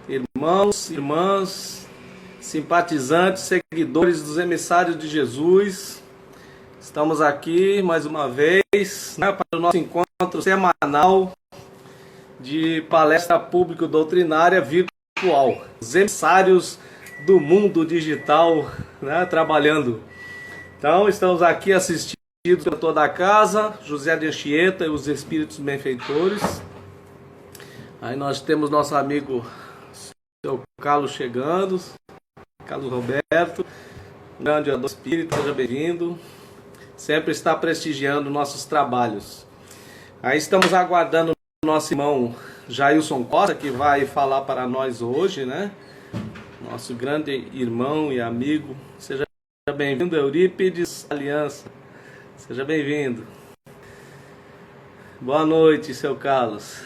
Irmãos, irmãs, simpatizantes, seguidores dos emissários de Jesus, estamos aqui mais uma vez, né, para o nosso encontro semanal de palestra público-doutrinária virtual. Os emissários do mundo digital, né, trabalhando. Então, estamos aqui assistidos por toda a casa, José de Anchieta e os espíritos benfeitores. Aí nós temos nosso amigo seu Carlos chegando, Carlos Roberto, grande adorador espírito, seja bem-vindo. Sempre está prestigiando nossos trabalhos. Aí estamos aguardando o nosso irmão Jailson Costa, que vai falar para nós hoje, né? Nosso grande irmão e amigo. Seja bem-vindo, Eurípides Aliança. Seja bem-vindo. Boa noite, seu Carlos.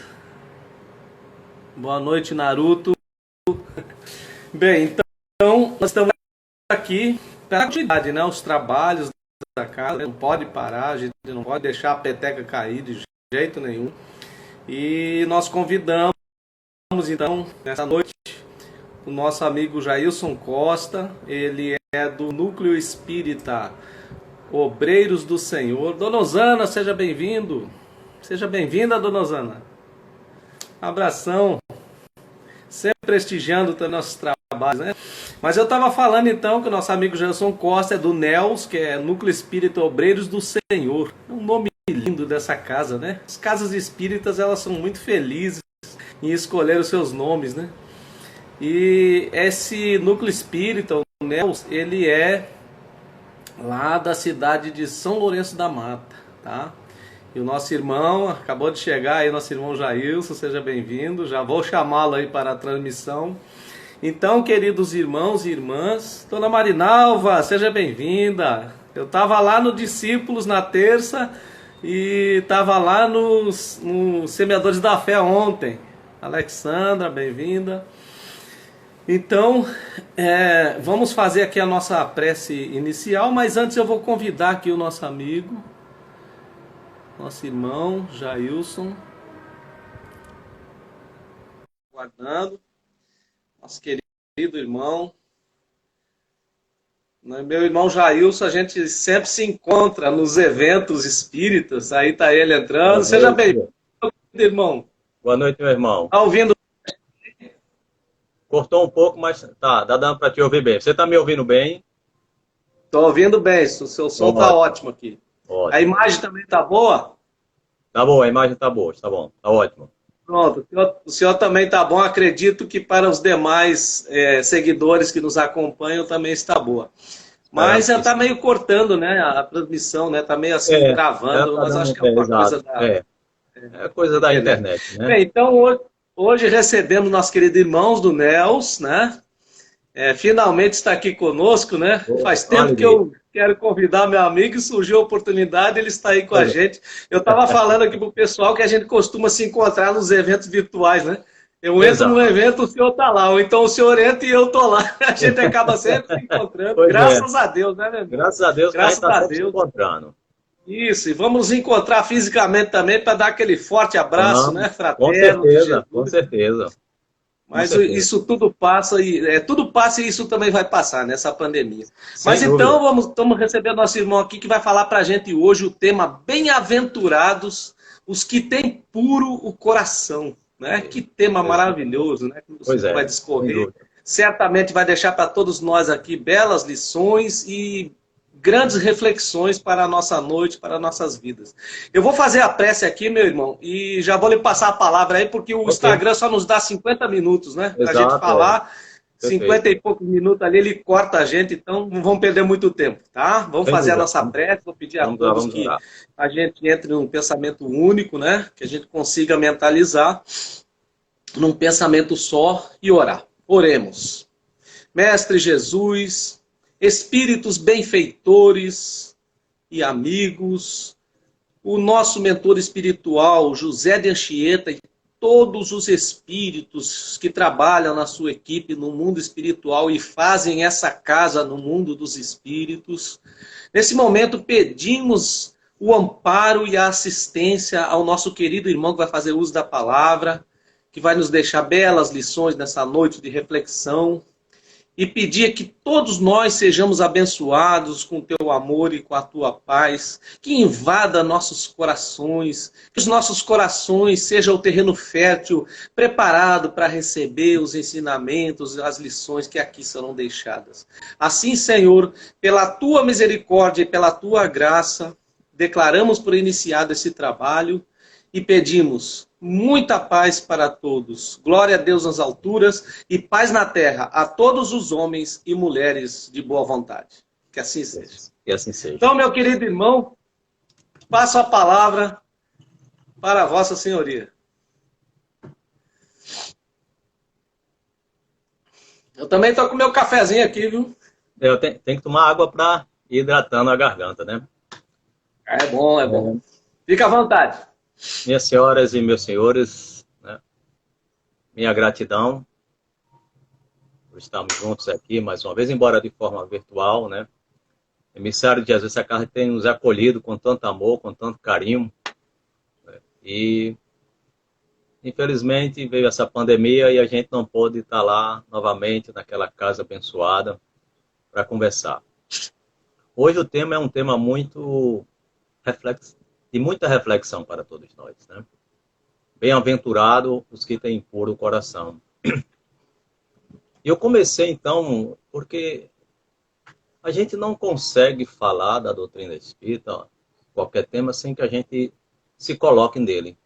Boa noite, Naruto. Bem, então nós estamos aqui para a continuidade, né? Os trabalhos da casa, não pode parar, a gente não pode deixar a peteca cair de jeito nenhum. E nós convidamos, então, nessa noite, o nosso amigo Jailson Costa. Ele é do Núcleo Espírita Obreiros do Senhor. Dona Osana, seja bem-vindo. Seja bem-vinda, Dona Osana. Abração. Sempre prestigiando os nossos trabalhos, né? Mas eu estava falando então que o nosso amigo Jailson Costa é do NELS, que é Núcleo Espírita Obreiros do Senhor. É um nome lindo dessa casa, né? As casas espíritas, elas são muito felizes em escolher os seus nomes, né? E esse Núcleo Espírita, o NELS, ele é lá da cidade de São Lourenço da Mata, tá? E o nosso irmão, acabou de chegar aí, nosso irmão Jailson, seja bem-vindo. Já vou chamá-lo aí para a transmissão. Então, queridos irmãos e irmãs, Dona Marinalva, seja bem-vinda. Eu estava lá no Discípulos na terça e estava lá nos Semeadores da Fé ontem. Alexandra, bem-vinda. Então, vamos fazer aqui a nossa prece inicial, mas antes eu vou convidar aqui o nosso amigo, nosso irmão Jailson, aguardando, nosso querido irmão. Meu irmão Jailson, a gente sempre se encontra nos eventos espíritas, aí está ele entrando. Seja bem-vindo, irmão. Boa noite, meu irmão. Está ouvindo? Cortou um pouco, mas tá dando para te ouvir bem. Você está me ouvindo bem? Estou ouvindo bem, o seu som está ótimo aqui. Ótimo. A imagem também está boa? Tá boa, a imagem tá boa, tá bom, tá ótimo. Pronto, o senhor também está bom. Acredito que para os demais seguidores que nos acompanham também está boa. Mas já está meio cortando, né, a transmissão, né? Está meio assim, travando, mas acho que é uma coisa da... É coisa da internet, né? Bem, então, hoje recebemos nossos queridos irmãos do NELS, né? Finalmente está aqui conosco, né? Faz tempo que eu quero convidar meu amigo e surgiu a oportunidade, ele está aí com a gente. Eu estava falando aqui para o pessoal que a gente costuma se encontrar nos eventos virtuais, né? Eu entro num evento, o senhor está lá, ou então o senhor entra e eu estou lá. A gente acaba sempre se encontrando, graças a Deus, né, meu irmão? Graças a Deus, graças a Deus. Se encontrando. Isso, e vamos nos encontrar fisicamente também para dar aquele forte abraço, né, fraterno. Com certeza, com certeza. Mas isso tudo passa e tudo passa e isso também vai passar nessa pandemia. Mas então estamos recebendo nosso irmão aqui que vai falar para a gente hoje o tema bem-aventurados os que têm puro o coração, né? Que tema maravilhoso, né? Que você vai discorrer. Certamente vai deixar para todos nós aqui belas lições e grandes reflexões para a nossa noite, para nossas vidas. Eu vou fazer a prece aqui, meu irmão, e já vou lhe passar a palavra aí, porque o Instagram só nos dá 50 minutos, né? Para a gente falar, 50 e poucos minutos ali, ele corta a gente, então não vamos perder muito tempo, tá? Vamos fazer a nossa prece, vou pedir a todos que a gente entre num pensamento único, né? Que a gente consiga mentalizar num pensamento só e orar. Oremos. Mestre Jesus, espíritos benfeitores e amigos, o nosso mentor espiritual, José de Anchieta, e todos os espíritos que trabalham na sua equipe no mundo espiritual e fazem essa casa no mundo dos espíritos. Nesse momento pedimos o amparo e a assistência ao nosso querido irmão que vai fazer uso da palavra, que vai nos deixar belas lições nessa noite de reflexão. E pedir que todos nós sejamos abençoados com teu amor e com a tua paz, que invada nossos corações, que os nossos corações sejam o terreno fértil, preparado para receber os ensinamentos, as lições que aqui serão deixadas. Assim, Senhor, pela tua misericórdia e pela tua graça, declaramos por iniciado esse trabalho e pedimos muita paz para todos. Glória a Deus nas alturas e paz na terra a todos os homens e mulheres de boa vontade. Que assim seja. Que assim seja. Então, meu querido irmão, passo a palavra para Vossa Senhoria. Eu também estou com meu cafezinho aqui, viu? Eu tenho que tomar água para ir hidratando a garganta, né? É bom, é bom. Fica à vontade. Minhas senhoras e meus senhores, né? Minha gratidão por estarmos juntos aqui mais uma vez, embora de forma virtual, né? Emissário de Jesus Sacra tem nos acolhido com tanto amor, com tanto carinho, né? E infelizmente veio essa pandemia e a gente não pôde estar lá novamente naquela casa abençoada para conversar. Hoje o tema é um tema muito de muita reflexão para todos nós, né? Bem-aventurado os que têm puro coração. E eu comecei então porque a gente não consegue falar da doutrina espírita, qualquer tema, sem que a gente se coloque nele.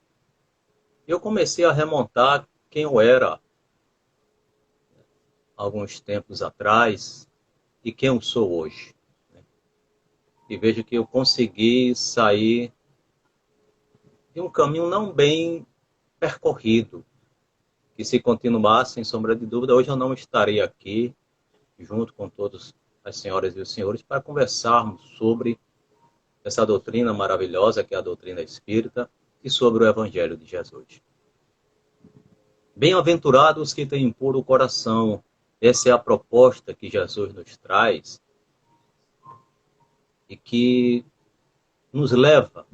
Eu comecei a remontar quem eu era alguns tempos atrás e quem eu sou hoje. E vejo que eu consegui sair de um caminho não bem percorrido, que se continuasse, sem sombra de dúvida, hoje eu não estaria aqui, junto com todas as senhoras e os senhores, para conversarmos sobre essa doutrina maravilhosa, que é a doutrina espírita, e sobre o Evangelho de Jesus. Bem-aventurados que têm puro coração, essa é a proposta que Jesus nos traz, e que nos leva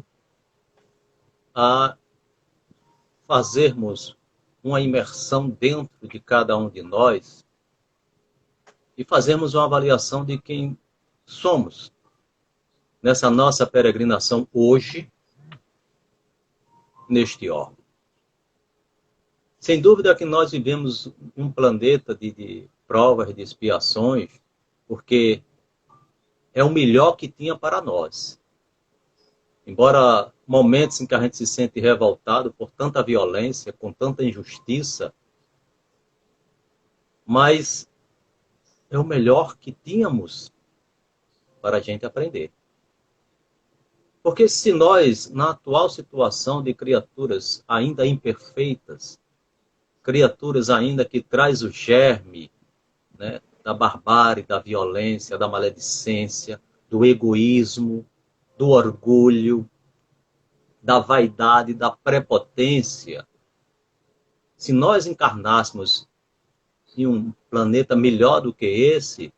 a fazermos uma imersão dentro de cada um de nós e fazermos uma avaliação de quem somos nessa nossa peregrinação hoje, neste orbe. Sem dúvida que nós vivemos um planeta de provas, de expiações, porque é o melhor que tinha para nós. Embora momentos em que a gente se sente revoltado por tanta violência, com tanta injustiça, mas é o melhor que tínhamos para a gente aprender. Porque se nós, na atual situação de criaturas ainda imperfeitas, criaturas ainda que traz o germe, né, da barbárie, da violência, da maledicência, do egoísmo, do orgulho, da vaidade, da prepotência. Se nós encarnássemos em um planeta melhor do que esse,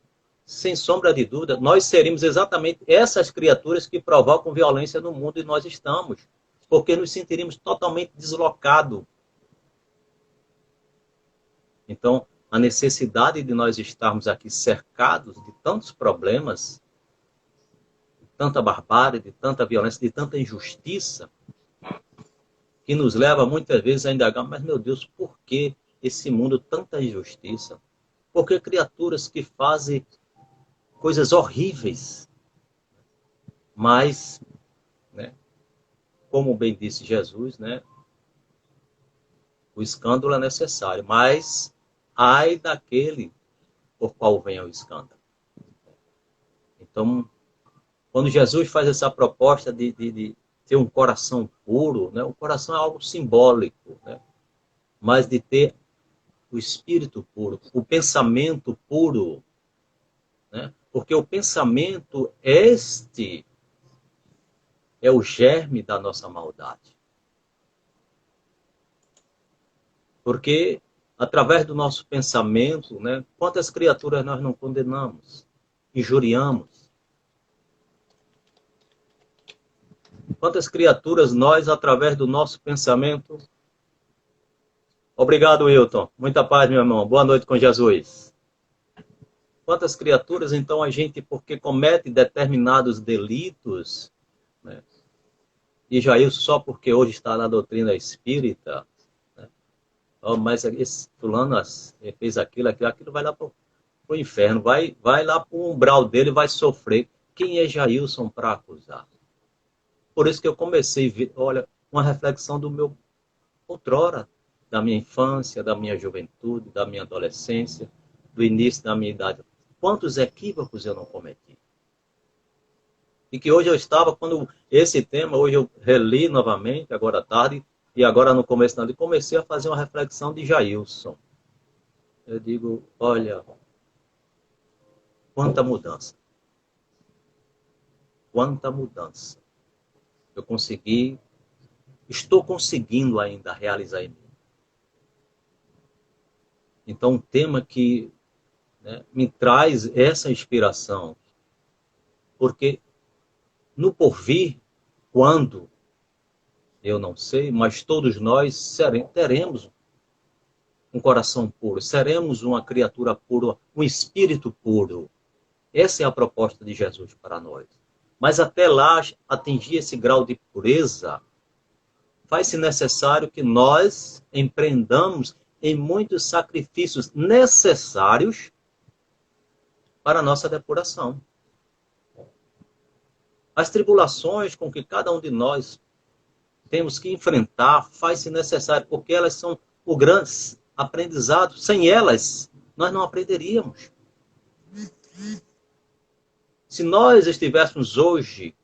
sem sombra de dúvida, nós seríamos exatamente essas criaturas que provocam violência no mundo e nós estamos, porque nos sentiríamos totalmente deslocados. Então, a necessidade de nós estarmos aqui cercados de tantos problemas, de tanta barbárie, de tanta violência, de tanta injustiça, que nos leva muitas vezes a indagar, mas meu Deus, por que esse mundo tanta injustiça? Por que criaturas que fazem coisas horríveis? Mas, né, como bem disse Jesus, né, o escândalo é necessário, mas ai daquele por qual venha o escândalo. Então, quando Jesus faz essa proposta de ter um coração puro, né, o coração é algo simbólico, né, mas de ter o espírito puro, o pensamento puro, né, porque o pensamento, este é o germe da nossa maldade. Porque através do nosso pensamento, né, quantas criaturas nós não condenamos, injuriamos? Quantas criaturas nós, através do nosso pensamento, Obrigado, Wilton. Muita paz, meu irmão. Boa noite com Jesus. Quantas criaturas, então, a gente, porque comete determinados delitos, né? E Jailson, só porque hoje está na doutrina espírita, né? Oh, mas esse fulano fez aquilo vai lá para o inferno, vai lá para o umbral dele, vai sofrer. Quem é Jailson para acusar? Por isso que eu comecei a ver, olha, uma reflexão do meu outrora, da minha infância, da minha juventude, da minha adolescência, do início da minha idade. Quantos equívocos eu não cometi? E que hoje eu estava, quando esse tema, hoje eu reli novamente, agora à tarde, e agora no começo da noite, comecei a fazer uma reflexão de Jailson. Eu digo, olha, quanta mudança. Quanta mudança. Eu consegui, estou conseguindo ainda realizar em mim. Então, um tema que, né, me traz essa inspiração, porque no porvir, quando, eu não sei, mas todos nós teremos um coração puro, seremos uma criatura pura, um espírito puro. Essa é a proposta de Jesus para nós. Mas até lá, atingir esse grau de pureza, faz-se necessário que nós empreendamos em muitos sacrifícios necessários para a nossa depuração. As tribulações com que cada um de nós temos que enfrentar, faz-se necessário, porque elas são o grande aprendizado. Sem elas, nós não aprenderíamos. Se nós estivéssemos hoje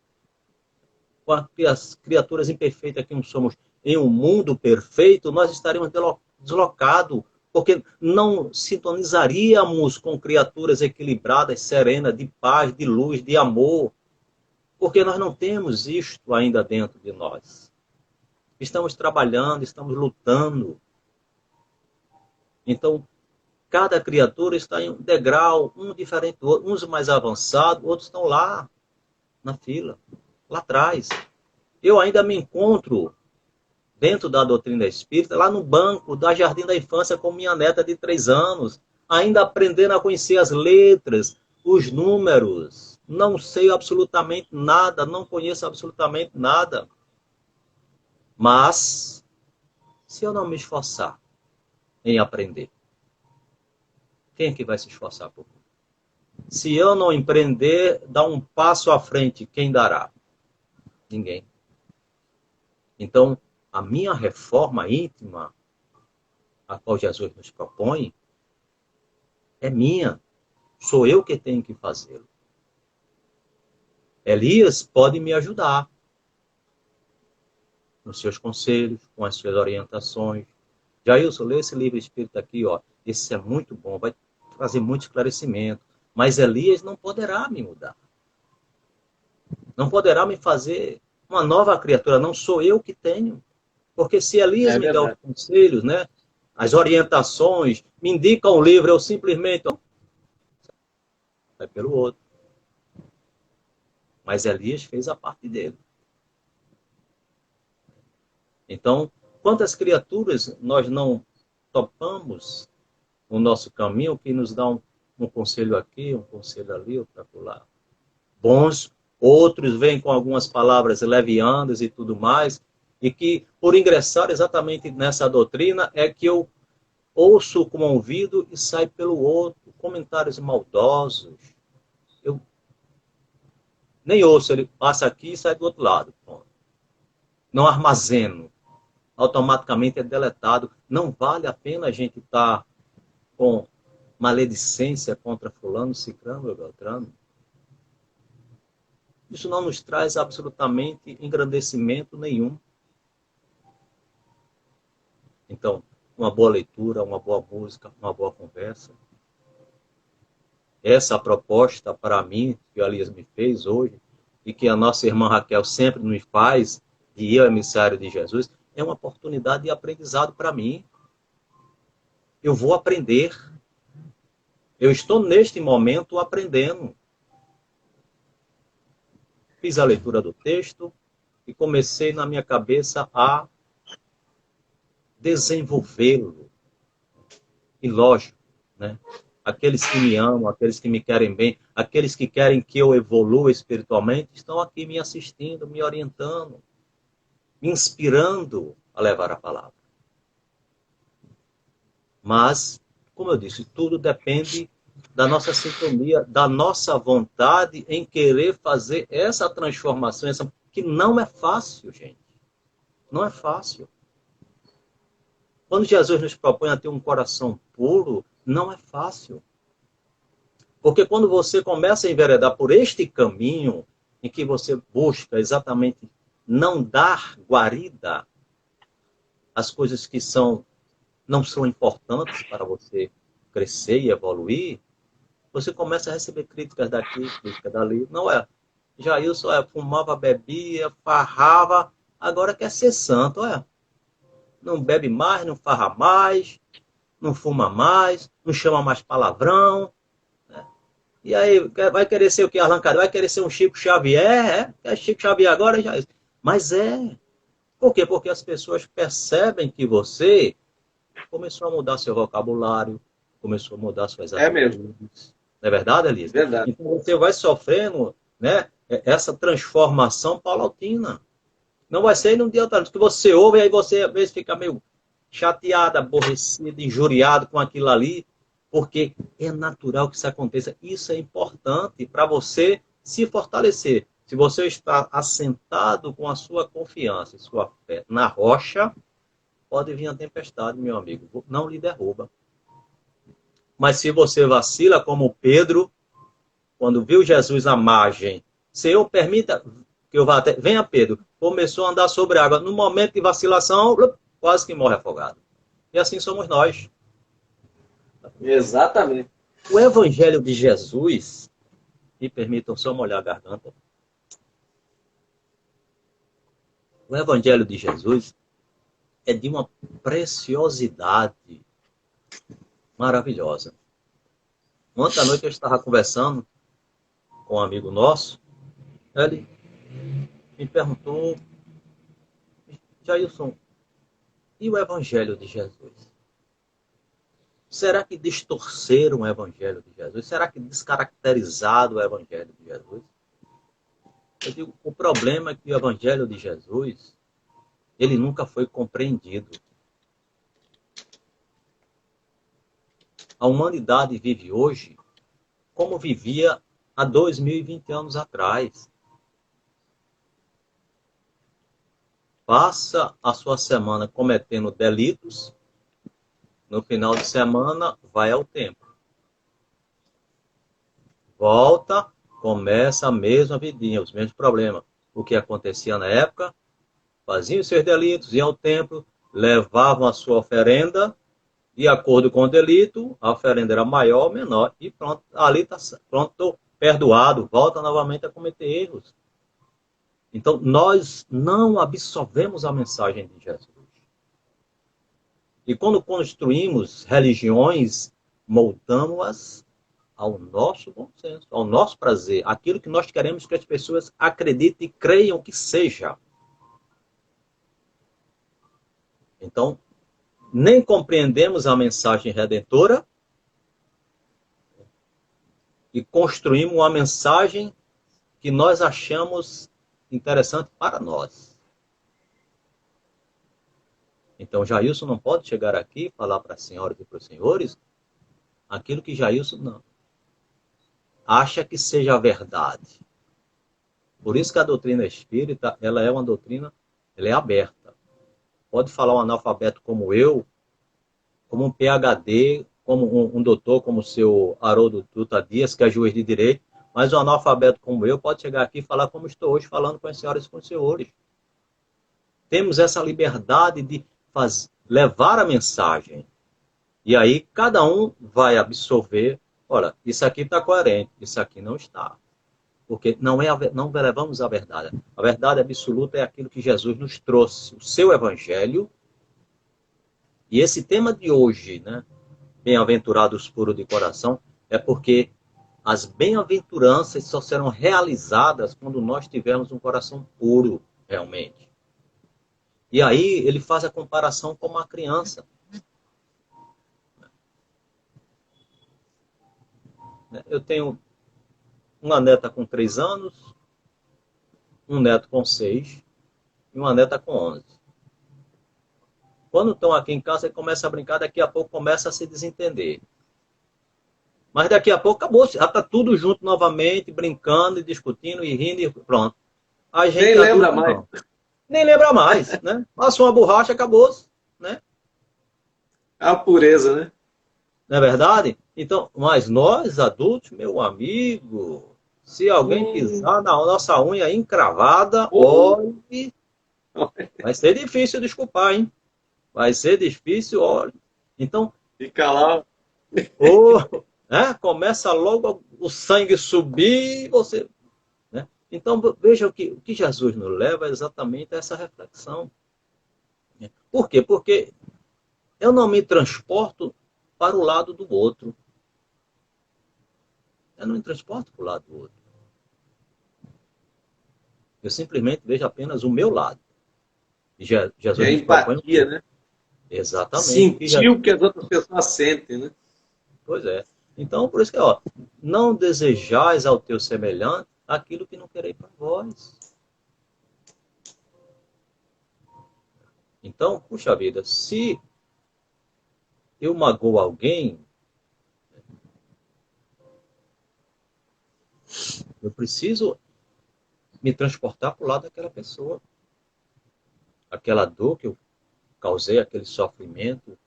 com as criaturas imperfeitas que não somos em um mundo perfeito, nós estaríamos deslocados, porque não sintonizaríamos com criaturas equilibradas, serenas, de paz, de luz, de amor, porque nós não temos isto ainda dentro de nós. Estamos trabalhando, estamos lutando. Então, cada criatura está em um degrau, um diferente do outro, uns mais avançados, outros estão lá, na fila, lá atrás. Eu ainda me encontro dentro da doutrina espírita, lá no banco da Jardim da Infância com minha neta de 3 anos, ainda aprendendo a conhecer as letras, os números. Não sei absolutamente nada, não conheço absolutamente nada. Mas, se eu não me esforçar em aprender, quem é que vai se esforçar por mim? Se eu não empreender, dar um passo à frente, quem dará? Ninguém. Então, a minha reforma íntima, a qual Jesus nos propõe, é minha. Sou eu que tenho que fazê-lo. Elias pode me ajudar com seus conselhos, com as suas orientações. Jailson, lê esse livro espírita aqui, ó. Esse é muito bom, vai trazer muito esclarecimento. Mas Elias não poderá me mudar. Não poderá me fazer uma nova criatura. Não sou eu que tenho. Porque se Elias me dá os conselhos, né, as orientações, me indica um livro, eu simplesmente vai pelo outro. Mas Elias fez a parte dele. Então, quantas criaturas nós não topamos no nosso caminho que nos dá um conselho aqui, um conselho ali, outro lá. Bons, outros vêm com algumas palavras levianas e tudo mais, e que, por ingressar exatamente nessa doutrina, é que eu ouço com um ouvido e sai pelo outro. Comentários maldosos. Eu nem ouço, ele passa aqui e sai do outro lado. Pronto. Não armazeno. Automaticamente é deletado. Não vale a pena a gente estar com maledicência contra fulano, ciclano ou beltrano. Isso não nos traz absolutamente engrandecimento nenhum. Então, uma boa leitura, uma boa música, uma boa conversa. Essa proposta para mim, que o Elias me fez hoje, e que a nossa irmã Raquel sempre nos faz, de eu, emissário de Jesus, é uma oportunidade de aprendizado para mim. Eu vou aprender. Eu estou neste momento aprendendo. Fiz a leitura do texto e comecei na minha cabeça a desenvolvê-lo. E lógico, né? Aqueles que me amam, aqueles que me querem bem, aqueles que querem que eu evolua espiritualmente, estão aqui me assistindo, me orientando, me inspirando a levar a palavra. Mas, como eu disse, tudo depende da nossa sintonia, da nossa vontade em querer fazer essa transformação, que não é fácil, gente. Não é fácil. Quando Jesus nos propõe a ter um coração puro, não é fácil. Porque quando você começa a enveredar por este caminho, em que você busca exatamente não dar guarida às coisas que não são importantes para você crescer e evoluir, você começa a receber críticas daqui, críticas dali. Não é? Jailson fumava, bebia, farrava, agora quer ser santo, não bebe mais, não farra mais, não fuma mais, não chama mais palavrão. Né? E aí, vai querer ser o que? Arrancado? Vai querer ser um Chico Xavier? É Chico Xavier agora? Já. Mas é. Por quê? Porque as pessoas percebem que você começou a mudar seu vocabulário, começou a mudar suas atitudes. mesmo. Não é verdade, Elisa? Verdade. Então você vai sofrendo, né, essa transformação paulatina. Não vai ser num dia ou outro, que você ouve e aí você às vezes fica meio chateado, aborrecido, injuriado com aquilo ali, porque é natural que isso aconteça. Isso é importante para você se fortalecer. Se você está assentado com a sua confiança e sua fé na rocha, pode vir a tempestade, meu amigo. Não lhe derruba. Mas se você vacila, como Pedro, quando viu Jesus à margem, Senhor, permita que eu vá até... Venha, Pedro. Começou a andar sobre a água. No momento de vacilação, quase que morre afogado. E assim somos nós. Exatamente. O Evangelho de Jesus, me permitam só molhar a garganta. O Evangelho de Jesus é de uma preciosidade maravilhosa. Ontem à noite eu estava conversando com um amigo nosso, ele me perguntou, Jailson, e o Evangelho de Jesus? Será que distorceram o Evangelho de Jesus? Será que descaracterizaram o Evangelho de Jesus? Eu digo, o problema é que o Evangelho de Jesus, ele nunca foi compreendido. A humanidade vive hoje como vivia há 2020 anos atrás. Passa a sua semana cometendo delitos, no final de semana vai ao templo. Volta, começa a mesma vidinha, os mesmos problemas. O que acontecia na época, faziam seus delitos, iam ao templo, levavam a sua oferenda, de acordo com o delito, a oferenda era maior ou menor, e pronto, ali está pronto, perdoado, volta novamente a cometer erros. Então, nós não absorvemos a mensagem de Jesus. E quando construímos religiões, moldamos-as ao nosso bom senso, ao nosso prazer, aquilo que nós queremos que as pessoas acreditem e creiam que seja. Então, nem compreendemos a mensagem redentora e construímos uma mensagem que nós achamos interessante para nós. Então, Jailson não pode chegar aqui e falar para as senhoras e para os senhores aquilo que Jailson não acha que seja a verdade. Por isso que a doutrina espírita, ela é uma doutrina, ela é aberta. Pode falar um analfabeto como eu, como um PhD, como um doutor, como o seu Haroldo Dutra Dias, que é juiz de direito, mas um analfabeto como eu pode chegar aqui e falar como estou hoje falando com as senhoras e com os senhores. Temos essa liberdade de levar a mensagem. E aí cada um vai absorver, olha, isso aqui está coerente, isso aqui não está. Porque não levamos a verdade. A verdade absoluta é aquilo que Jesus nos trouxe, o seu evangelho. E esse tema de hoje, né, bem-aventurados puros de coração, é porque as bem-aventuranças só serão realizadas quando nós tivermos um coração puro, realmente. E aí ele faz a comparação com uma criança. Eu tenho uma neta com 3 anos, um neto com 6 e uma neta com 11. Quando estão aqui em casa, ele começa a brincar, daqui a pouco começa a se desentender. Mas daqui a pouco acabou, já está tudo junto novamente, brincando e discutindo e rindo e pronto. A gente Nem lembra adulto, mais. não. Nem lembra mais, né? Passou uma borracha, acabou, né? A pureza, né? Não é verdade? Então, mas nós adultos, meu amigo, se alguém pisar na nossa unha encravada, olhe, vai ser difícil desculpar, hein? Vai ser difícil, olha. Então, Fica lá. começa logo o sangue subir, você, né? Então, veja o que Jesus nos leva exatamente a essa reflexão. Por quê? Porque eu não me transporto para o lado do outro. Eu não me transporto para o lado do outro. Eu simplesmente vejo apenas o meu lado. E Jesus É nos propõe empatia, né? exatamente. Sentir o que as outras pessoas sentem, né? Pois é. Então, por isso que, não desejais ao teu semelhante aquilo que não quereis para vós. Então, puxa vida, se eu magoo alguém, eu preciso me transportar para o lado daquela pessoa. Aquela dor que eu causei, aquele sofrimento.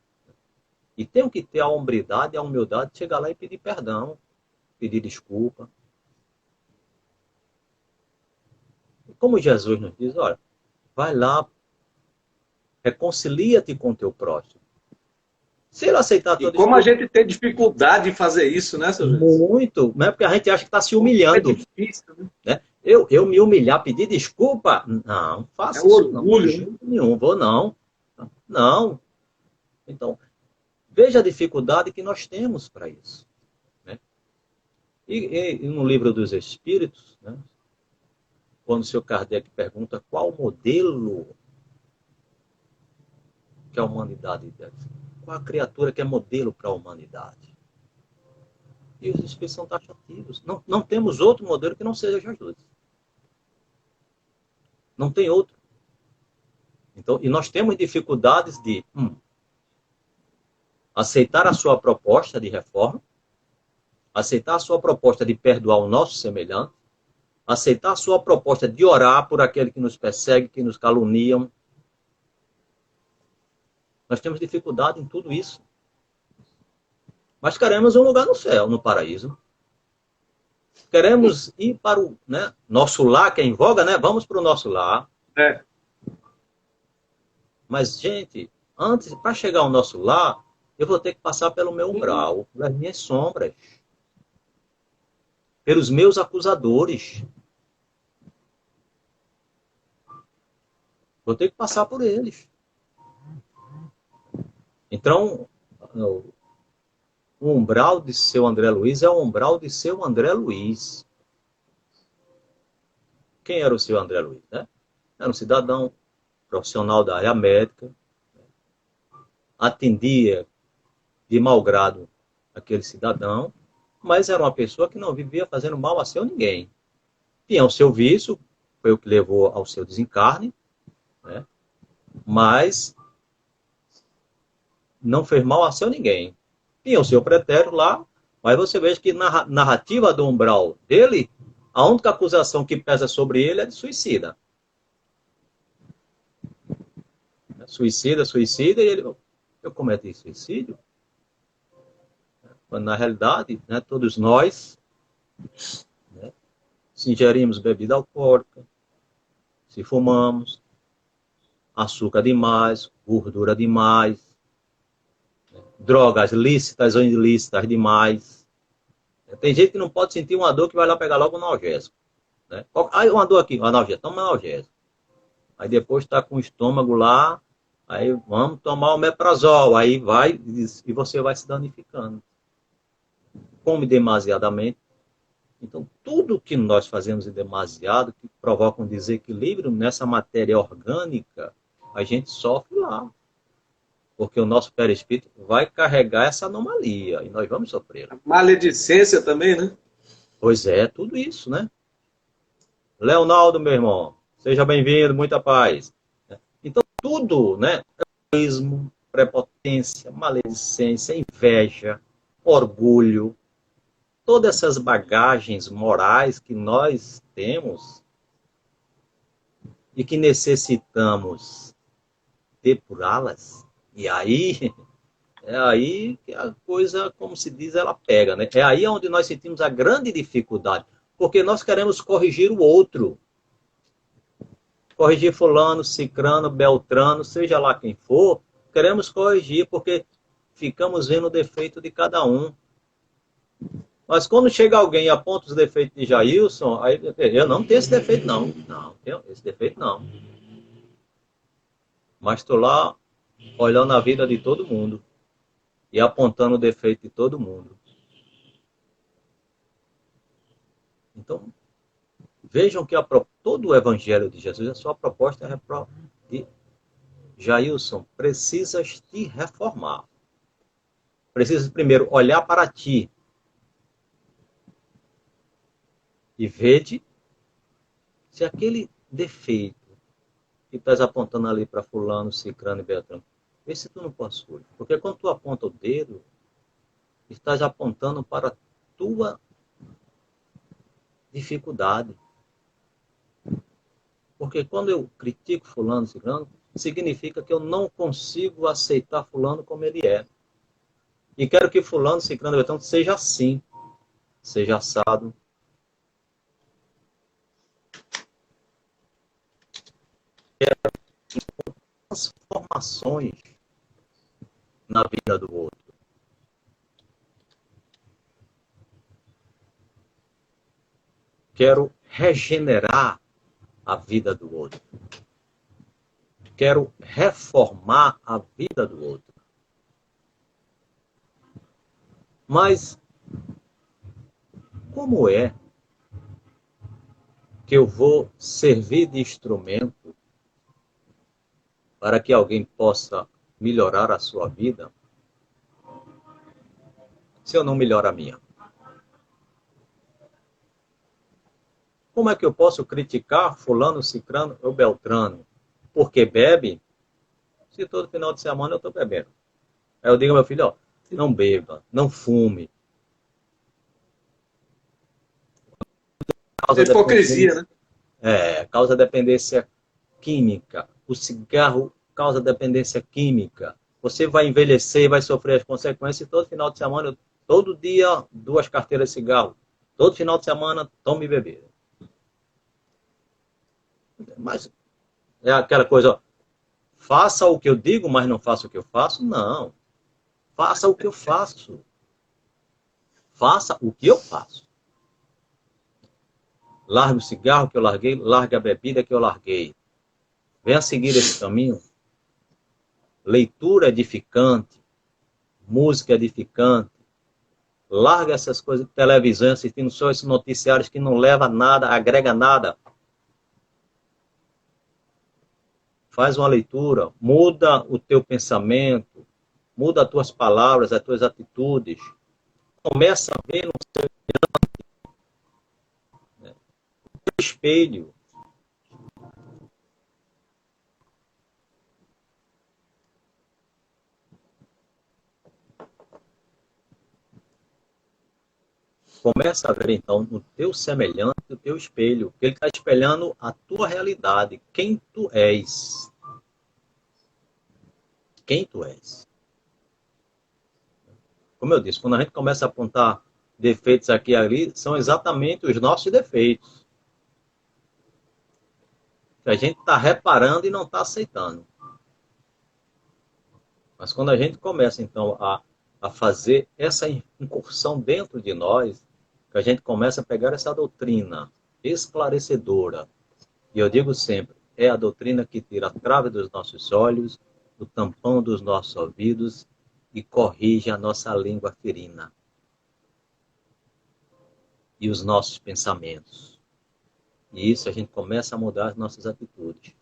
E tenho que ter a hombridade e a humildade de chegar lá e pedir perdão, pedir desculpa. Como Jesus nos diz, olha, vai lá, reconcilia-te com o teu próximo. Se ele aceitar a E tua como a desculpa, gente tem dificuldade de fazer isso, né, seu Jesus? muito, né? Porque a gente acha que está se É humilhando. difícil, né? Né? Eu me humilhar, pedir desculpa? Não, É faça o isso não, de orgulho, né? jeito nenhum, vou não. Não. Então, veja a dificuldade que nós temos para isso. Né? E no livro dos Espíritos, né, quando o Sr. Kardec pergunta qual modelo que a humanidade deve, qual a criatura que é modelo para a humanidade? E os Espíritos são taxativos. Não temos outro modelo que não seja Jesus. Não tem outro. Então, e nós temos dificuldades de aceitar a sua proposta de reforma, aceitar a sua proposta de perdoar o nosso semelhante, aceitar a sua proposta de orar por aquele que nos persegue, que nos caluniam. Nós temos dificuldade em tudo isso. Mas queremos um lugar no céu, no paraíso. Queremos ir para o nosso lar, que é em voga, né? Vamos para o nosso lar. É. Mas, gente, antes, para chegar ao nosso lar, eu vou ter que passar pelo meu umbral, pelas minhas sombras, pelos meus acusadores. Vou ter que passar por eles. Então, o umbral de seu André Luiz é o umbral de seu André Luiz. Quem era o seu André Luiz, né? Era um cidadão profissional da área médica, atendia de mau grado aquele cidadão, mas era uma pessoa que não vivia fazendo mal a seu ninguém. Tinha o seu vício, foi o que levou ao seu desencarne, né? Mas não fez mal a seu ninguém. Tinha o seu pretérito lá, mas você veja que na narrativa do umbral dele, a única acusação que pesa sobre ele é de suicida. Suicida, e ele, eu cometi suicídio? Quando na realidade, né, todos nós, né, se ingerimos bebida alcoólica, se fumamos, açúcar demais, gordura demais, drogas lícitas ou ilícitas demais. Tem gente que não pode sentir uma dor que vai lá pegar logo um analgésico. Né? Aí uma dor aqui, um analgésico, toma um analgésico. Aí depois está com o estômago lá, aí vamos tomar o omeprazol, aí vai e você vai se danificando. Come demasiadamente. Então, tudo que nós fazemos em demasiado, que provoca um desequilíbrio nessa matéria orgânica, a gente sofre lá. Porque o nosso perispírito vai carregar essa anomalia e nós vamos sofrer. Maledicência também, né? Pois é, tudo isso, né? Leonardo, meu irmão, seja bem-vindo, muita paz. Então, tudo, né? Egoísmo, prepotência, maledicência, inveja, orgulho, todas essas bagagens morais que nós temos e que necessitamos depurá-las. E aí, é aí que a coisa, como se diz, ela pega, né? É aí onde nós sentimos a grande dificuldade, porque nós queremos corrigir o outro. Corrigir fulano, cicrano, beltrano, seja lá quem for, queremos corrigir porque ficamos vendo o defeito de cada um. Mas quando chega alguém e aponta os defeitos de Jailson, aí eu não tenho esse defeito não. Não, tenho esse defeito não. Mas estou lá olhando a vida de todo mundo e apontando o defeito de todo mundo. Então, vejam que todo o evangelho de Jesus, a sua proposta é de Jailson, precisas te reformar. Precisas primeiro olhar para ti e vede se aquele defeito que estás apontando ali para fulano, cicrano e beltrano, vê se tu não possui. Porque quando tu aponta o dedo, estás apontando para a tua dificuldade. Porque quando eu critico fulano, cicrano, significa que eu não consigo aceitar fulano como ele é. E quero que fulano, cicrano e beltrano seja assim, seja assado. Transformações na vida do outro. Quero regenerar a vida do outro. Quero reformar a vida do outro. Mas como é que eu vou servir de instrumento para que alguém possa melhorar a sua vida se eu não melhoro a minha? Como é que eu posso criticar fulano, cicrano ou beltrano porque bebe, se todo final de semana eu estou bebendo? Aí eu digo ao meu filho, ó, não beba, não fume. É hipocrisia, né? Causa dependência química. O cigarro causa dependência química. Você vai envelhecer e vai sofrer as consequências. E todo final de semana, todo dia, 2 carteiras de cigarro. Todo final de semana, tome bebida. Mas é aquela coisa, ó, faça o que eu digo, mas não faça o que eu faço? Não. Faça o que eu faço. Faça o que eu faço. Largue o cigarro que eu larguei, largue a bebida que eu larguei. Venha seguir esse caminho. Leitura edificante, música edificante. Larga essas coisas de televisão, assistindo só esses noticiários que não leva a nada, agrega nada. Faz uma leitura, muda o teu pensamento, muda as tuas palavras, as tuas atitudes. Começa a ver no seu espelho. Começa a ver, então, no teu semelhante, no teu espelho. Ele está espelhando a tua realidade, quem tu és. Quem tu és. Como eu disse, quando a gente começa a apontar defeitos aqui e ali, são exatamente os nossos defeitos. Que a gente está reparando e não está aceitando. Mas quando a gente começa, então, a fazer essa incursão dentro de nós, que a gente começa a pegar essa doutrina esclarecedora. E eu digo sempre, é a doutrina que tira a trave dos nossos olhos, o tampão dos nossos ouvidos e corrige a nossa língua ferina e os nossos pensamentos. E isso a gente começa a mudar as nossas atitudes.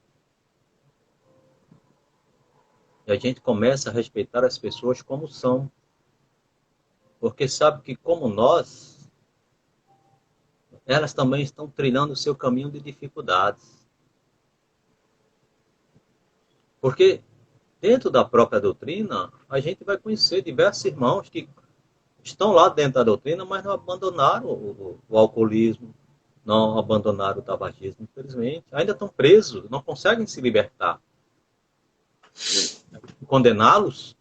E a gente começa a respeitar as pessoas como são. Porque sabe que, como nós, elas também estão trilhando o seu caminho de dificuldades. Porque dentro da própria doutrina, a gente vai conhecer diversos irmãos que estão lá dentro da doutrina, mas não abandonaram o alcoolismo, não abandonaram o tabagismo, infelizmente. Ainda estão presos, não conseguem se libertar. Condená-los?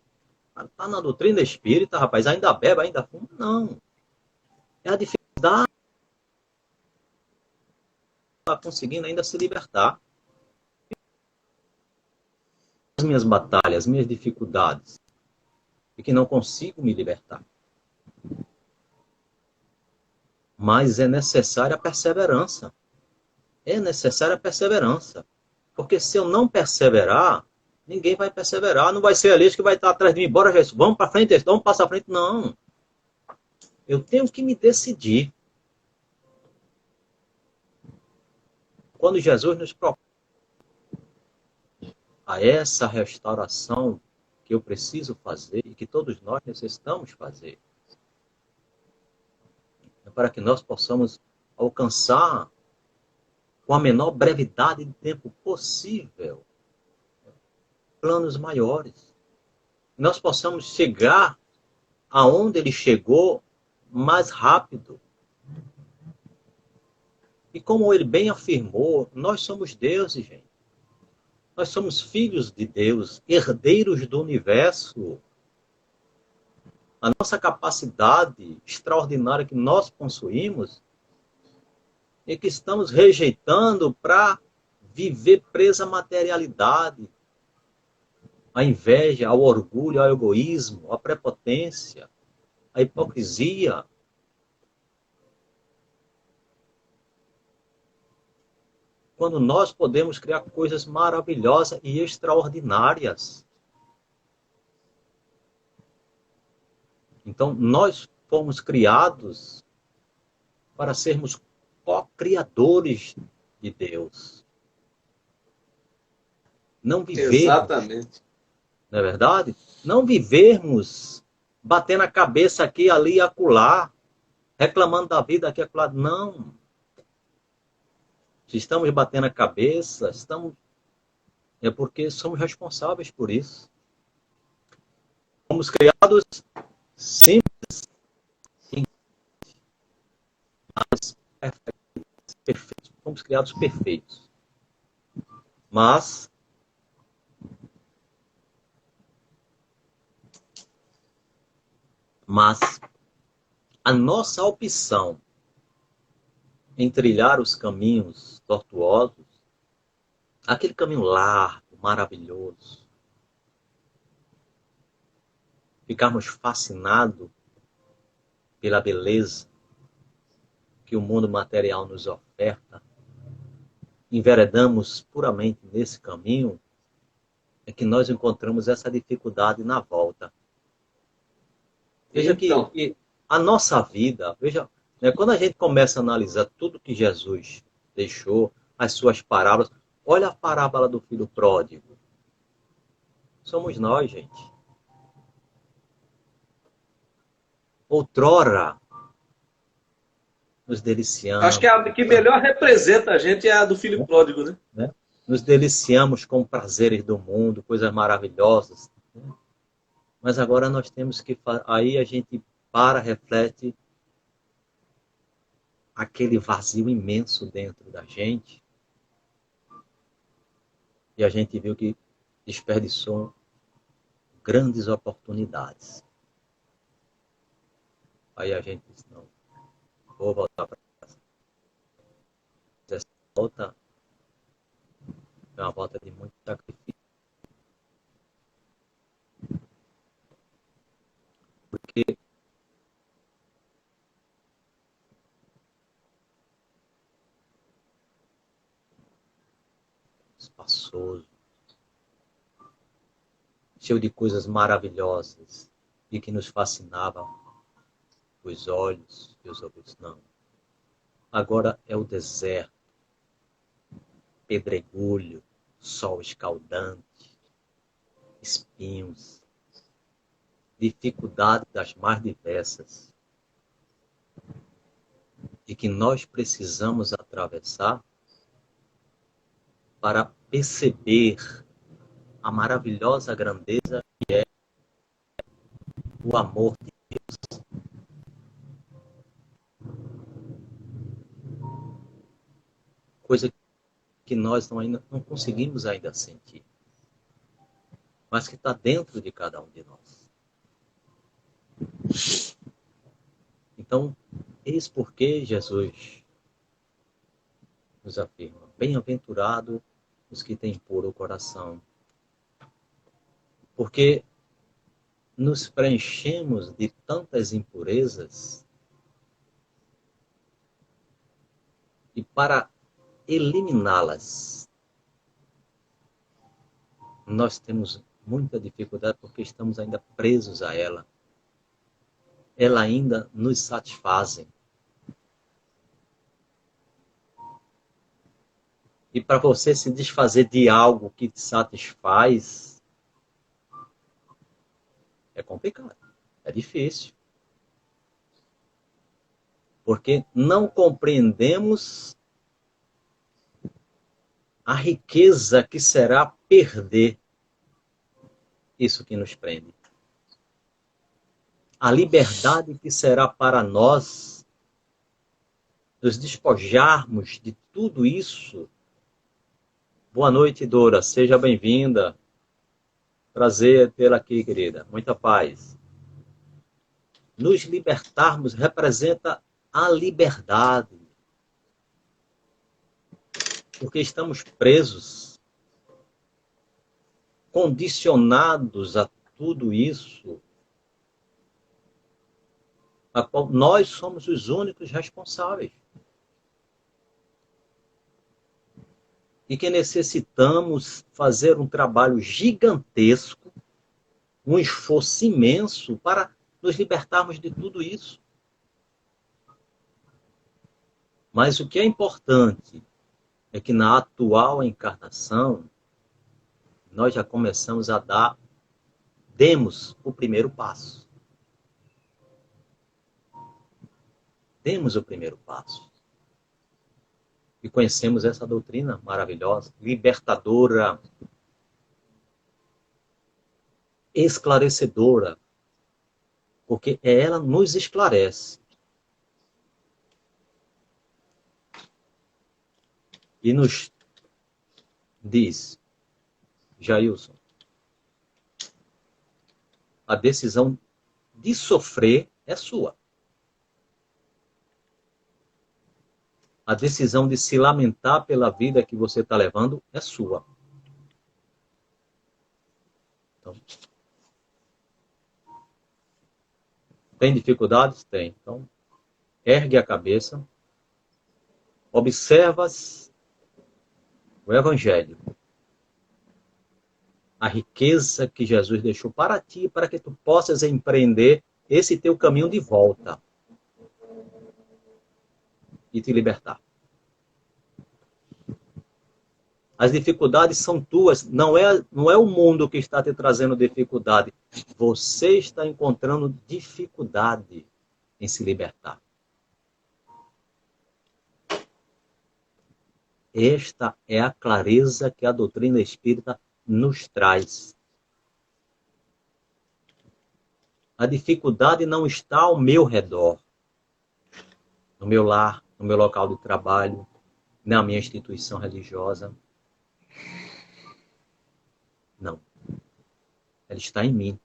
Está na doutrina espírita, rapaz, ainda bebe, ainda fuma? Não. É a dificuldade de estar conseguindo ainda se libertar. As minhas batalhas, as minhas dificuldades, e que não consigo me libertar. Mas é necessária a perseverança. É necessária a perseverança. Porque se eu não perseverar, ninguém vai perseverar. Não vai ser ali que vai estar atrás de mim. Bora, Jesus, vamos para frente, vamos passar à frente. Não. Eu tenho que me decidir. Quando Jesus nos propõe a essa restauração que eu preciso fazer e que todos nós necessitamos fazer, é para que nós possamos alcançar com a menor brevidade de tempo possível planos maiores. Nós possamos chegar aonde ele chegou mais rápido. E como ele bem afirmou, nós somos deuses, gente. Nós somos filhos de Deus, herdeiros do universo. A nossa capacidade extraordinária que nós possuímos é que estamos rejeitando para viver presa à materialidade, à inveja, ao orgulho, ao egoísmo, à prepotência, à hipocrisia. Quando nós podemos criar coisas maravilhosas e extraordinárias. Então, nós fomos criados para sermos co-criadores de Deus. Não vivermos, Exatamente. não é verdade? Não vivermos batendo a cabeça aqui, ali e acolá, reclamando da vida aqui e acolá. Não. Se estamos batendo a cabeça, é porque somos responsáveis por isso. Fomos criados simples, mas perfeitos. Fomos criados perfeitos. Mas a nossa opção em trilhar os caminhos tortuosos, aquele caminho largo, maravilhoso, ficarmos fascinados pela beleza que o mundo material nos oferta, enveredamos puramente nesse caminho, é que nós encontramos essa dificuldade na volta. Veja Então, que a nossa vida, veja, né, quando a gente começa a analisar tudo que Jesus deixou, as suas parábolas, olha a parábola do filho pródigo. Somos nós, gente. Outrora, nos deliciamos. acho que a que melhor representa a gente é a do filho pródigo, né? Né? Nos deliciamos com prazeres do mundo, coisas maravilhosas. Né? Mas agora nós temos que... Aí a gente para, reflete aquele vazio imenso dentro da gente. E a gente viu que desperdiçou grandes oportunidades. Aí a gente disse, não, vou voltar para casa. Essa volta é uma volta de muito sacrifício. Porque espaçoso, cheio de coisas maravilhosas e que nos fascinavam os olhos e os ouvidos. Não. Agora é o deserto, pedregulho, sol escaldante, espinhos, dificuldades das mais diversas, e que nós precisamos atravessar para perceber a maravilhosa grandeza que é o amor de Deus. Coisa que nós não conseguimos ainda sentir, mas que está dentro de cada um de nós. Então, eis porque Jesus nos afirma: bem-aventurado os que têm puro coração, porque nos preenchemos de tantas impurezas e para eliminá-las nós temos muita dificuldade porque estamos ainda presos a ela. Ela ainda nos satisfaz. E para você se desfazer de algo que te satisfaz, é complicado, é difícil. Porque não compreendemos a riqueza que será perder isso que nos prende. A liberdade que será para nós nos despojarmos de tudo isso. Boa noite, Dora. Seja bem-vinda. Prazer tê-la aqui, querida. Muita paz. Nos libertarmos representa a liberdade. Porque estamos presos, condicionados a tudo isso, a qual nós somos os únicos responsáveis. E que necessitamos fazer um trabalho gigantesco, um esforço imenso para nos libertarmos de tudo isso. Mas o que é importante é que na atual encarnação, nós já começamos a demos o primeiro passo. Demos o primeiro passo. E conhecemos essa doutrina maravilhosa, libertadora, esclarecedora, porque ela nos esclarece. E nos diz: Jailson, a decisão de sofrer é sua. A decisão de se lamentar pela vida que você está levando é sua. Então, tem dificuldades? Tem. Então, ergue a cabeça, observas o Evangelho, a riqueza que Jesus deixou para ti, para que tu possas empreender esse teu caminho de volta e te libertar. As dificuldades são tuas, não é o mundo que está te trazendo dificuldade. Você está encontrando dificuldade em se libertar. Esta é a clareza que a doutrina espírita nos traz. A dificuldade não está ao meu redor, no meu lar, no meu local de trabalho, na minha instituição religiosa. Não. Ela está em mim.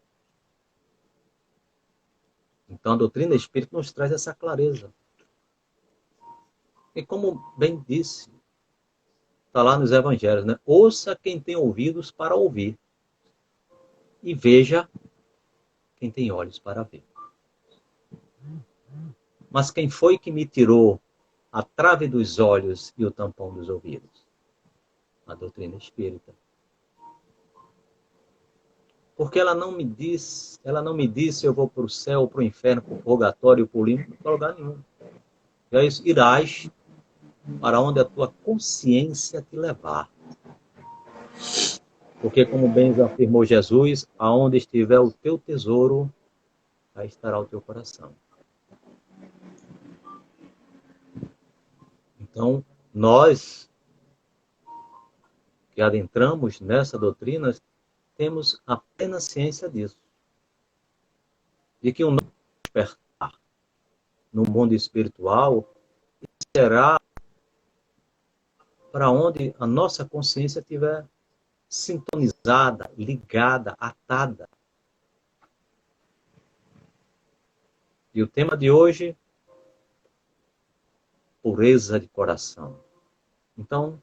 Então a doutrina espírita nos traz essa clareza. E como bem disse, está lá nos evangelhos, né? Ouça quem tem ouvidos para ouvir. E veja quem tem olhos para ver. Mas quem foi que me tirou a trave dos olhos e o tampão dos ouvidos? A doutrina espírita. Porque ela não me disse eu vou para o céu, para o inferno, para o purgatório, para o limbo, para lugar nenhum. E é isso, irás para onde a tua consciência te levar. Porque, como bem afirmou Jesus, aonde estiver o teu tesouro, aí estará o teu coração. Então, nós que adentramos nessa doutrina, temos a plena ciência disso. De que o nosso despertar no mundo espiritual será para onde a nossa consciência estiver sintonizada, ligada, atada. E o tema de hoje, pureza de coração. Então,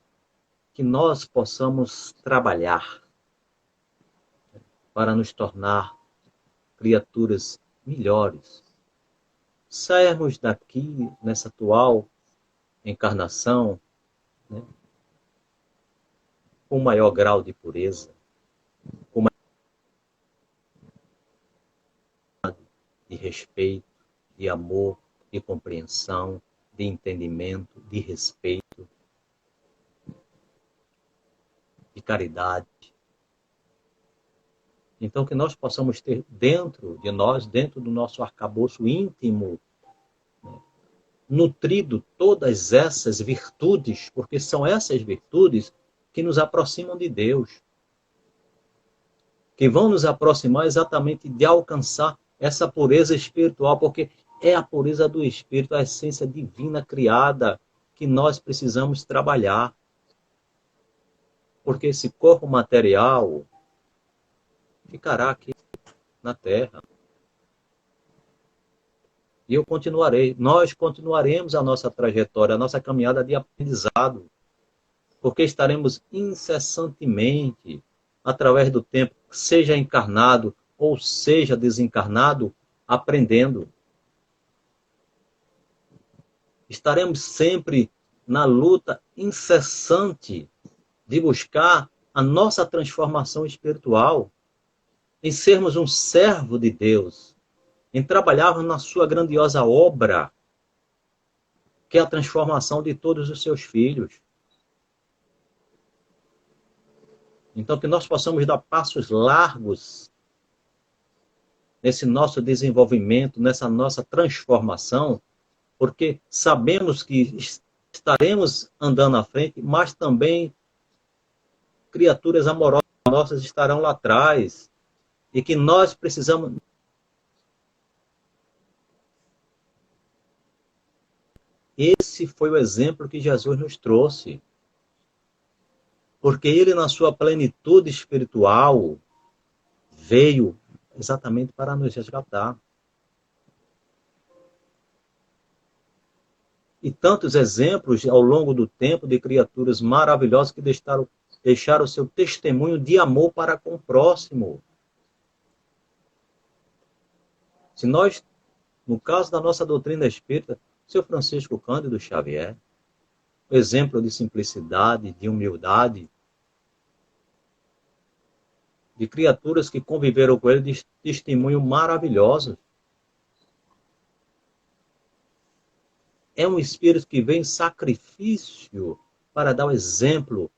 que nós possamos trabalhar para nos tornar criaturas melhores. Sairmos daqui, nessa atual encarnação, né, com maior grau de pureza, com maior de respeito, de amor, de compreensão, de entendimento, de respeito, de caridade. Então, que nós possamos ter dentro de nós, dentro do nosso arcabouço íntimo, né, nutrido todas essas virtudes, porque são essas virtudes que nos aproximam de Deus, que vão nos aproximar exatamente de alcançar essa pureza espiritual, porque é a pureza do Espírito, a essência divina criada, que nós precisamos trabalhar. Porque esse corpo material ficará aqui na Terra. E eu continuarei, nós continuaremos a nossa trajetória, a nossa caminhada de aprendizado, porque estaremos incessantemente, através do tempo, seja encarnado ou seja desencarnado, aprendendo. Estaremos sempre na luta incessante de buscar a nossa transformação espiritual, em sermos um servo de Deus, em trabalharmos na sua grandiosa obra, que é a transformação de todos os seus filhos. Então, que nós possamos dar passos largos nesse nosso desenvolvimento, nessa nossa transformação, porque sabemos que estaremos andando à frente, mas também criaturas amorosas nossas estarão lá atrás, e que nós precisamos... Esse foi o exemplo que Jesus nos trouxe. Porque ele, na sua plenitude espiritual, veio exatamente para nos resgatar. E tantos exemplos ao longo do tempo de criaturas maravilhosas que deixaram o seu testemunho de amor para com o próximo. Se nós, no caso da nossa doutrina espírita, seu Francisco Cândido Xavier, exemplo de simplicidade, de humildade, de criaturas que conviveram com ele, de testemunho maravilhoso. É um espírito que vem em sacrifício para dar o exemplo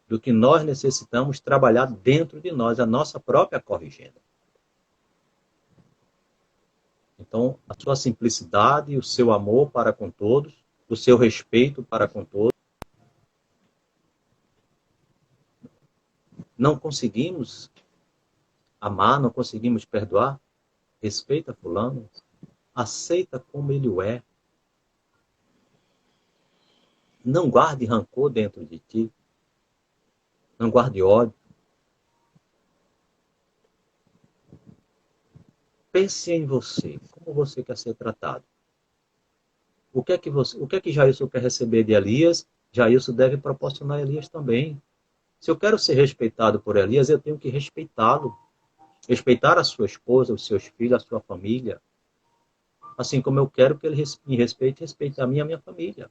do que nós necessitamos trabalhar dentro de nós, a nossa própria corrigenda. Então, a sua simplicidade, o seu amor para com todos, o seu respeito para com todos. Não conseguimos amar, não conseguimos perdoar. Respeita fulano, aceita como ele o é. Não guarde rancor dentro de ti. Não guarde ódio. Pense em você, como você quer ser tratado. O que é que Jailson quer receber de Elias? Jailson deve proporcionar a Elias também. Se eu quero ser respeitado por Elias, eu tenho que respeitá-lo. Respeitar a sua esposa, os seus filhos, a sua família. Assim como eu quero que ele me respeite, respeite a mim e a minha família.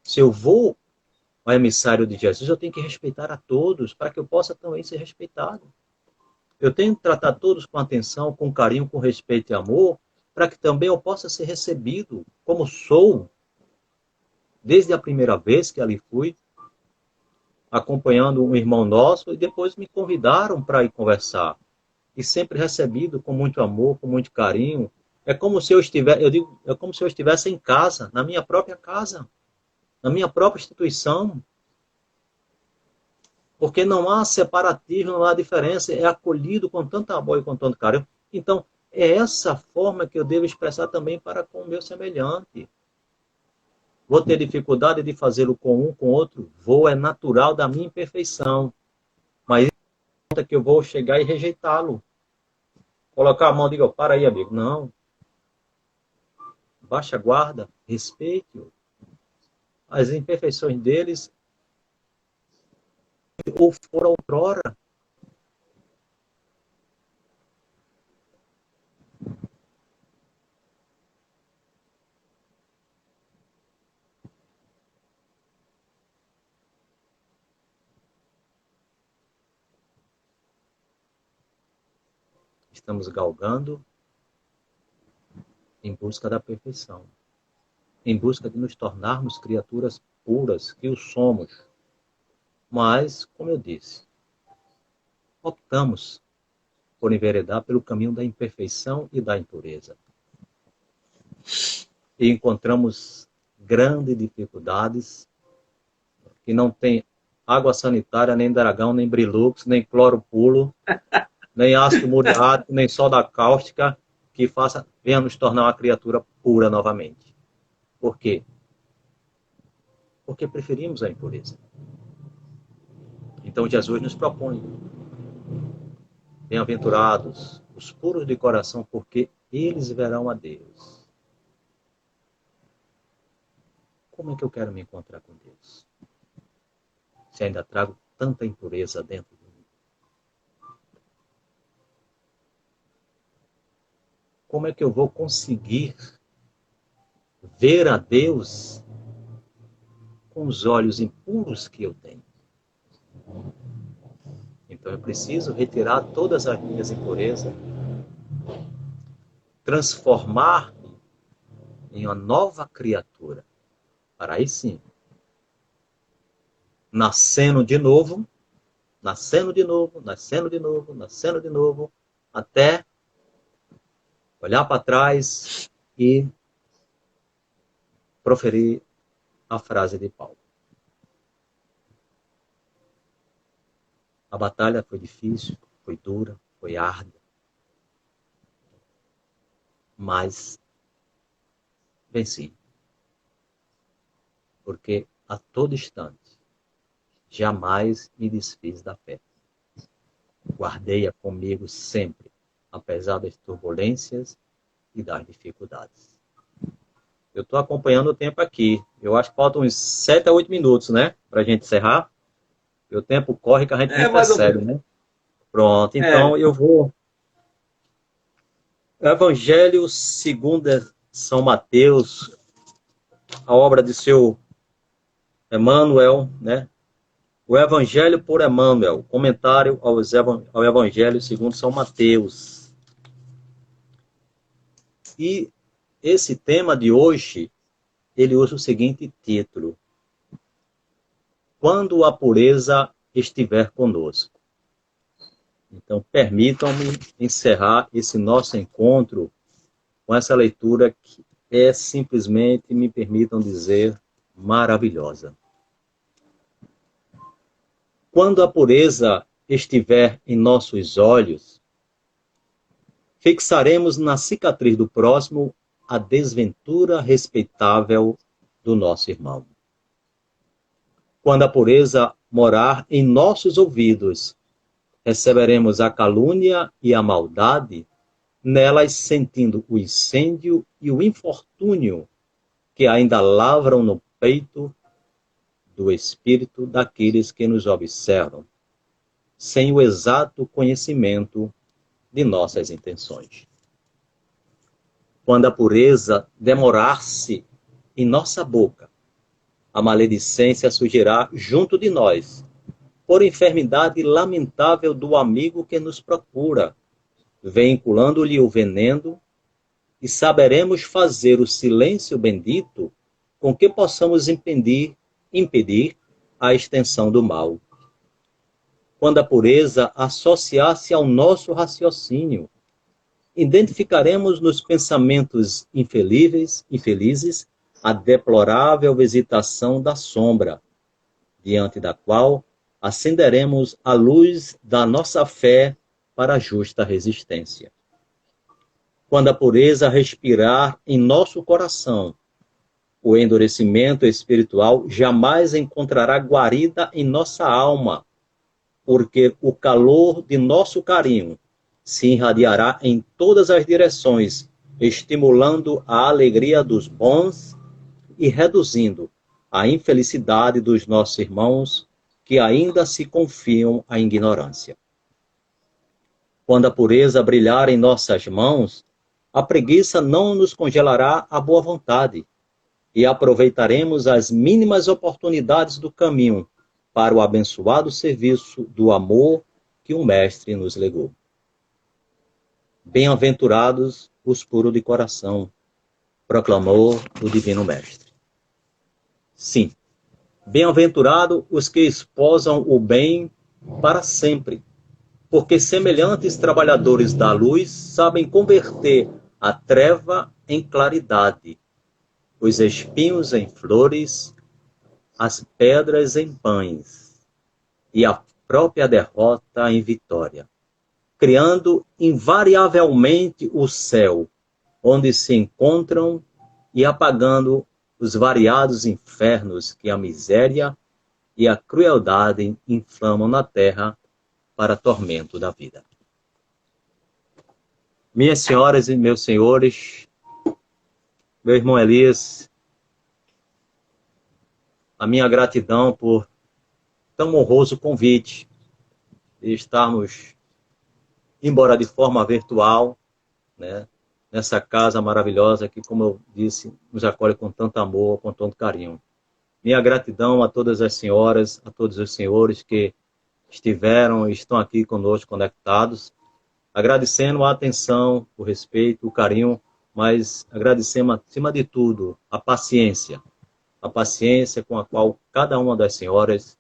Se eu vou ao emissário de Jesus, eu tenho que respeitar a todos, para que eu possa também ser respeitado. Eu tenho que tratar todos com atenção, com carinho, com respeito e amor, para que também eu possa ser recebido como sou, desde a primeira vez que ali fui, acompanhando um irmão nosso, e depois me convidaram para ir conversar. E sempre recebido com muito amor, com muito carinho. É como se eu estivesse, eu digo, é como se eu estivesse em casa, na minha própria casa, na minha própria instituição. Porque não há separatismo, não há diferença, é acolhido com tanto amor e com tanto carinho. Então, é essa forma que eu devo expressar também para com o meu semelhante. Vou ter dificuldade de fazê-lo com um, com outro? Vou, é natural da minha imperfeição. Mas é que eu vou chegar e rejeitá-lo. Colocar a mão e dizer, para aí, amigo. Não. Baixa a guarda, respeite-o. As imperfeições deles, ou foram outrora. Estamos galgando em busca da perfeição, em busca de nos tornarmos criaturas puras, que o somos. Mas, como eu disse, optamos por enveredar pelo caminho da imperfeição e da impureza. E encontramos grandes dificuldades, que não tem água sanitária, nem dragão, nem brilux, nem cloro puro, nem ácido muriático, nem soda cáustica, que venha nos tornar uma criatura pura novamente. Por quê? Porque preferimos a impureza. Então Jesus nos propõe: bem-aventurados os puros de coração, porque eles verão a Deus. Como é que eu quero me encontrar com Deus, se ainda trago tanta impureza dentro de mim? Como é que eu vou conseguir ver a Deus com os olhos impuros que eu tenho? Então eu preciso retirar todas as minhas impurezas, transformar-me em uma nova criatura, para aí sim, nascendo de novo, nascendo de novo, nascendo de novo, nascendo de novo, até olhar para trás e proferir a frase de Paulo. A batalha foi difícil, foi dura, foi árdua, mas venci. Porque a todo instante jamais me desfiz da fé. Guardei-a comigo sempre, apesar das turbulências e das dificuldades. Eu estou acompanhando o tempo aqui. Eu acho que faltam uns 7 a 8 minutos, né? Para a gente encerrar. E o tempo corre que a gente não percebe, né? Pronto, então eu vou... Evangelho segundo São Mateus, a obra de seu Emmanuel, né? O Evangelho por Emmanuel, comentário ao Evangelho segundo São Mateus. E esse tema de hoje, ele usa o seguinte título: Quando a pureza estiver conosco. Então, permitam-me encerrar esse nosso encontro com essa leitura que é simplesmente, me permitam dizer, maravilhosa. Quando a pureza estiver em nossos olhos, fixaremos na cicatriz do próximo a desventura respeitável do nosso irmão. Quando a pureza morar em nossos ouvidos, receberemos a calúnia e a maldade, nelas sentindo o incêndio e o infortúnio que ainda lavram no peito do espírito daqueles que nos observam, sem o exato conhecimento de nossas intenções. Quando a pureza demorar-se em nossa boca, a maledicência surgirá junto de nós, por enfermidade lamentável do amigo que nos procura, vinculando-lhe o veneno, e saberemos fazer o silêncio bendito com que possamos impedir a extensão do mal. Quando a pureza associar-se ao nosso raciocínio, identificaremos nos pensamentos infelizes a deplorável visitação da sombra, diante da qual acenderemos a luz da nossa fé para a justa resistência. Quando a pureza respirar em nosso coração, o endurecimento espiritual jamais encontrará guarida em nossa alma, porque o calor de nosso carinho se irradiará em todas as direções, estimulando a alegria dos bons e reduzindo a infelicidade dos nossos irmãos que ainda se confiam à ignorância. Quando a pureza brilhar em nossas mãos, a preguiça não nos congelará a boa vontade e aproveitaremos as mínimas oportunidades do caminho para o abençoado serviço do amor que o Mestre nos legou. Bem-aventurados os puros de coração, proclamou o Divino Mestre. Sim, bem-aventurados os que esposam o bem para sempre, porque semelhantes trabalhadores da luz sabem converter a treva em claridade, os espinhos em flores, as pedras em pães e a própria derrota em vitória, criando invariavelmente o céu, onde se encontram e apagando os variados infernos que a miséria e a crueldade inflamam na terra para tormento da vida. Minhas senhoras e meus senhores, meu irmão Elias, a minha gratidão por tão honroso convite de estarmos, embora de forma virtual, né, nessa casa maravilhosa que, como eu disse, nos acolhe com tanto amor, com tanto carinho. Minha gratidão a todas as senhoras, a todos os senhores que estiveram e estão aqui conosco conectados, agradecendo a atenção, o respeito, o carinho, mas agradecemos, acima de tudo, a paciência com a qual cada uma das senhoras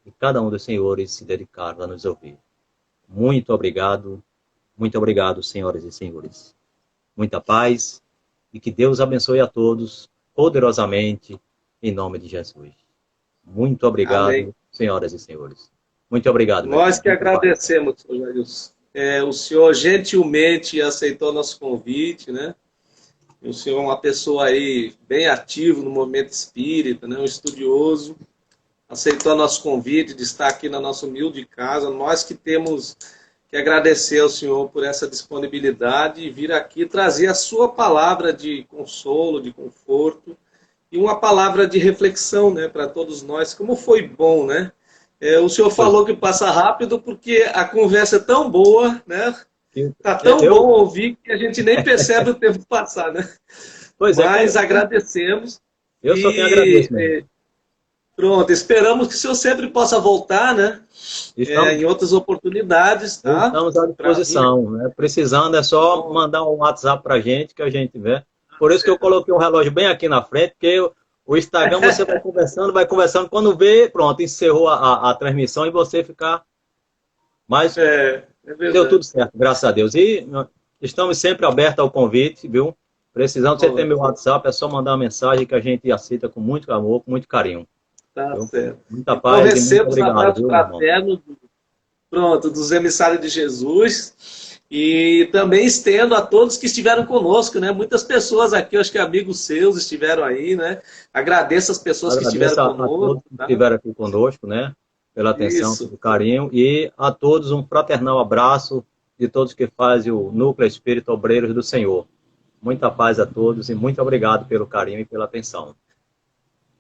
e cada um dos senhores se dedicaram a nos ouvir. Muito obrigado, senhoras e senhores. Muita paz e que Deus abençoe a todos poderosamente, em nome de Jesus. Muito obrigado, amém, senhoras e senhores. Muito obrigado. Nós que agradecemos, senhor Jailson. O senhor gentilmente aceitou nosso convite, né? O senhor é uma pessoa aí bem ativa no movimento espírita, né? Um estudioso. Aceitou nosso convite de estar aqui na nossa humilde casa. Nós que temos que agradecer ao senhor por essa disponibilidade e vir aqui trazer a sua palavra de consolo, de conforto e uma palavra de reflexão, né, para todos nós. Como foi bom, né? O senhor falou que passa rápido porque a conversa é tão boa, né? Está tão bom ouvir que a gente nem percebe o tempo passar, né? Pois é. Mas agradecemos. Eu só tenho a agradecer mesmo. Pronto, esperamos que o senhor sempre possa voltar, né? Em outras oportunidades, tá? Estamos à disposição, né? Precisando é só mandar um WhatsApp para a gente, que a gente vê. Por isso que eu coloquei um relógio bem aqui na frente, porque o Instagram você vai conversando, quando vê, pronto, encerrou a transmissão e você ficar... Mas deu tudo certo, graças a Deus. E estamos sempre abertos ao convite, viu? Precisando, você tem meu WhatsApp, é só mandar uma mensagem que a gente aceita com muito amor, com muito carinho. Tá certo. Muita paz. Então receba os abraços fraternos dos emissários de Jesus e também estendo a todos que estiveram conosco, né? Muitas pessoas aqui, acho que amigos seus estiveram aí, né? Agradeço as pessoas que estiveram conosco. A todos que estiveram aqui conosco, né? Pela atenção, pelo carinho, e a todos um fraternal abraço de todos que fazem o Núcleo Espírita Obreiros do Senhor. Muita paz a todos e muito obrigado pelo carinho e pela atenção.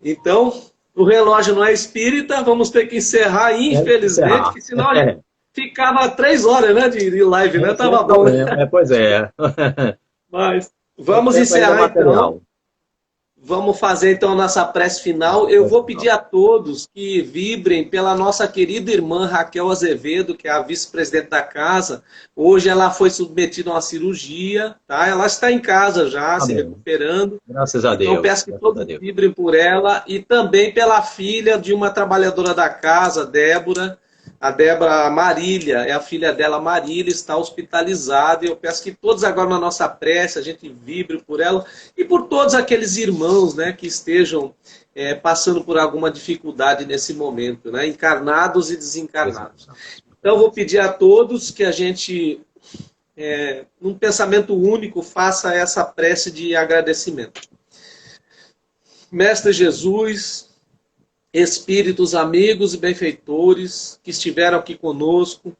Então, o relógio não é espírita, vamos ter que encerrar, infelizmente, que senão a gente ficava 3 horas, né, de live, né? Tava bom. Pois é. Mas vamos encerrar, então. Vamos fazer então a nossa prece final. Eu vou pedir a todos que vibrem pela nossa querida irmã Raquel Azevedo, que é a vice-presidente da casa. Hoje ela foi submetida a uma cirurgia, tá? Ela está em casa já, se Amém. recuperando. Graças a Então Deus. peço que Graças a todos Deus. vibrem por ela e também pela filha de uma trabalhadora da casa, Débora. A Débora Marília, é a filha dela, Marília, está hospitalizada. E eu peço que todos agora na nossa prece, a gente vibre por ela e por todos aqueles irmãos, né, que estejam passando por alguma dificuldade nesse momento, né, encarnados e desencarnados. Então eu vou pedir a todos que a gente, num pensamento único, faça essa prece de agradecimento. Mestre Jesus, espíritos amigos e benfeitores que estiveram aqui conosco,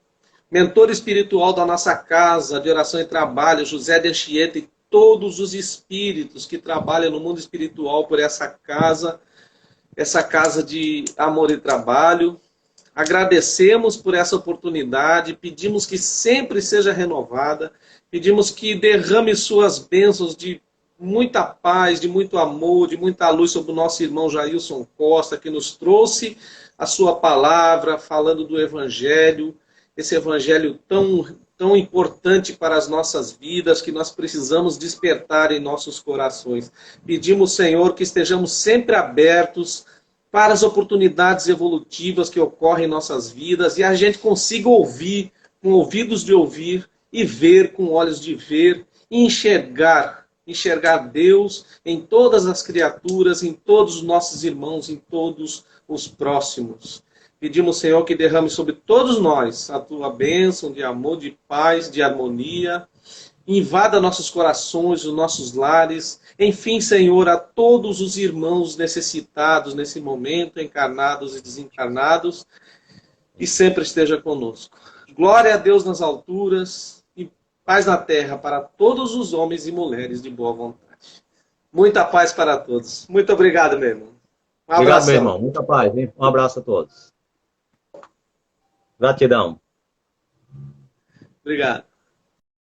mentor espiritual da nossa casa de oração e trabalho, José de Anchieta, e todos os espíritos que trabalham no mundo espiritual por essa casa de amor e trabalho. Agradecemos por essa oportunidade, pedimos que sempre seja renovada, pedimos que derrame suas bênçãos de muita paz, de muito amor, de muita luz sobre o nosso irmão Jailson Costa, que nos trouxe a sua palavra, falando do Evangelho, esse Evangelho tão importante para as nossas vidas, que nós precisamos despertar em nossos corações. Pedimos, Senhor, que estejamos sempre abertos para as oportunidades evolutivas que ocorrem em nossas vidas e a gente consiga ouvir com ouvidos de ouvir e ver com olhos de ver e enxergar Deus em todas as criaturas, em todos os nossos irmãos, em todos os próximos. Pedimos, Senhor, que derrame sobre todos nós a tua bênção de amor, de paz, de harmonia. Invada nossos corações, os nossos lares. Enfim, Senhor, a todos os irmãos necessitados nesse momento, encarnados e desencarnados, e sempre esteja conosco. Glória a Deus nas alturas. Paz na terra para todos os homens e mulheres de boa vontade. Muita paz para todos. Muito obrigado, meu irmão. Um abraço. Obrigado, meu irmão. Muita paz, hein? Um abraço a todos. Gratidão. Obrigado.